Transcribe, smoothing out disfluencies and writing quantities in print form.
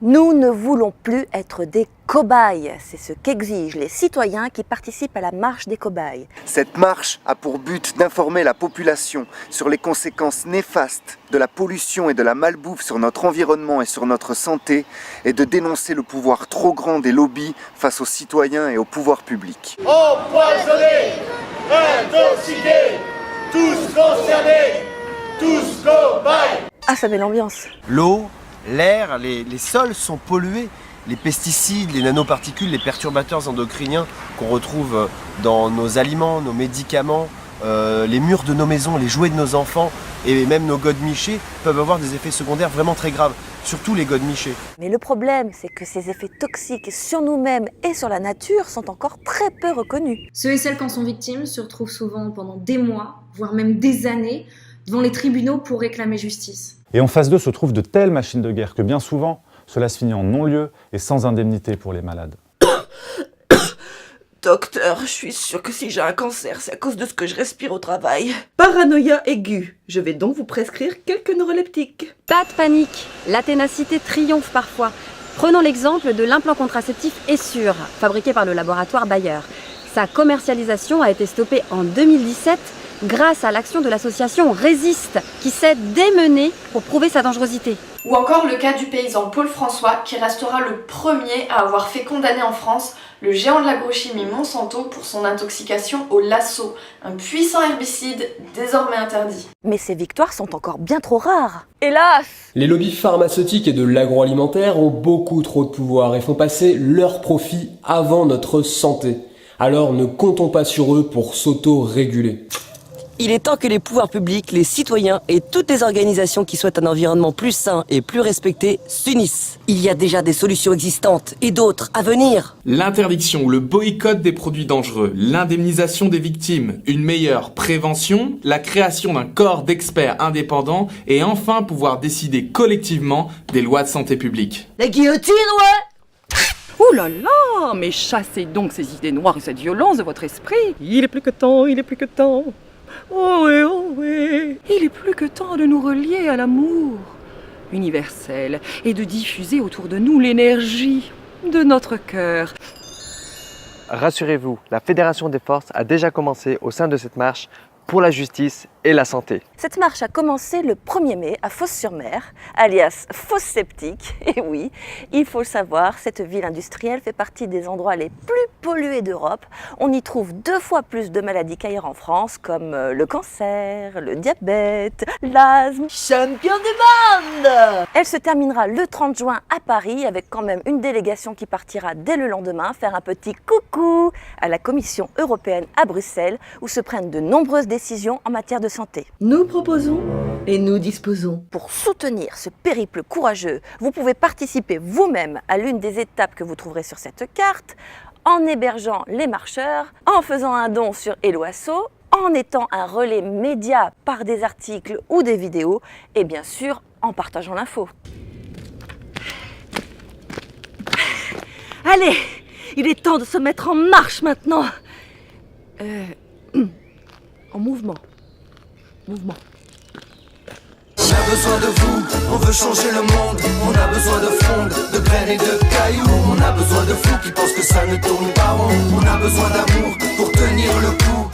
Nous ne voulons plus être des cobayes. C'est ce qu'exigent les citoyens qui participent à la marche des cobayes. Cette marche a pour but d'informer la population sur les conséquences néfastes de la pollution et de la malbouffe sur notre environnement et sur notre santé et de dénoncer le pouvoir trop grand des lobbies face aux citoyens et au pouvoir public. Empoisonnés, intoxiqués, tous concernés, tous cobayes. Ah, ça met l'ambiance. L'eau, l'air, les sols sont pollués. Les pesticides, les nanoparticules, les perturbateurs endocriniens qu'on retrouve dans nos aliments, nos médicaments, les murs de nos maisons, les jouets de nos enfants et même nos godemichés peuvent avoir des effets secondaires vraiment très graves, surtout les godemichés. Mais le problème, c'est que ces effets toxiques sur nous-mêmes et sur la nature sont encore très peu reconnus. Ceux et celles qui en sont victimes se retrouvent souvent pendant des mois, voire même des années, devant les tribunaux pour réclamer justice. Et en face d'eux se trouvent de telles machines de guerre que bien souvent, cela se finit en non-lieu et sans indemnité pour les malades. Docteur, je suis sûre que si j'ai un cancer, c'est à cause de ce que je respire au travail. Paranoïa aiguë. Je vais donc vous prescrire quelques neuroleptiques. Pas de panique, la ténacité triomphe parfois. Prenons l'exemple de l'implant contraceptif Essure, fabriqué par le laboratoire Bayer. Sa commercialisation a été stoppée en 2017 grâce à l'action de l'association Résiste, qui s'est démenée pour prouver sa dangerosité. Ou encore le cas du paysan Paul François, qui restera le premier à avoir fait condamner en France le géant de l'agrochimie Monsanto pour son intoxication au lasso, un puissant herbicide désormais interdit. Mais ces victoires sont encore bien trop rares. Hélas! Les lobbies pharmaceutiques et de l'agroalimentaire ont beaucoup trop de pouvoir et font passer leurs profits avant notre santé. Alors ne comptons pas sur eux pour s'auto-réguler. Il est temps que les pouvoirs publics, les citoyens et toutes les organisations qui souhaitent un environnement plus sain et plus respecté s'unissent. Il y a déjà des solutions existantes et d'autres à venir. L'interdiction ou le boycott des produits dangereux, l'indemnisation des victimes, une meilleure prévention, la création d'un corps d'experts indépendants et enfin pouvoir décider collectivement des lois de santé publique. La guillotine, ouais! Ouh là là, mais chassez donc ces idées noires et cette violence de votre esprit. Il est plus que temps, il est plus que temps. Oh oui, il est plus que temps de nous relier à l'amour universel et de diffuser autour de nous l'énergie de notre cœur. Rassurez-vous, la Fédération des Forces a déjà commencé au sein de cette marche pour la justice et la santé. Cette marche a commencé le 1er mai à Fos-sur-Mer, alias Fosse Septique. Et oui, il faut le savoir, cette ville industrielle fait partie des endroits les plus pollués d'Europe. On y trouve 2 fois plus de maladies qu'ailleurs en France, comme le cancer, le diabète, l'asthme. Champion du monde! Elle se terminera le 30 juin à Paris, avec quand même une délégation qui partira dès le lendemain faire un petit coucou à la Commission européenne à Bruxelles, où se prennent de nombreuses décisions en matière de santé. Nous proposons et nous disposons. Pour soutenir ce périple courageux, vous pouvez participer vous-même à l'une des étapes que vous trouverez sur cette carte, en hébergeant les marcheurs, en faisant un don sur Hello Asso, en étant un relais média par des articles ou des vidéos, et bien sûr en partageant l'info. Allez, il est temps de se mettre en marche maintenant. En mouvement. Mouvement. On a besoin de vous, on veut changer le monde. On a besoin de frondes, de graines et de cailloux. On a besoin de fous qui pensent que ça ne tourne pas rond. On a besoin d'amour pour tenir le coup.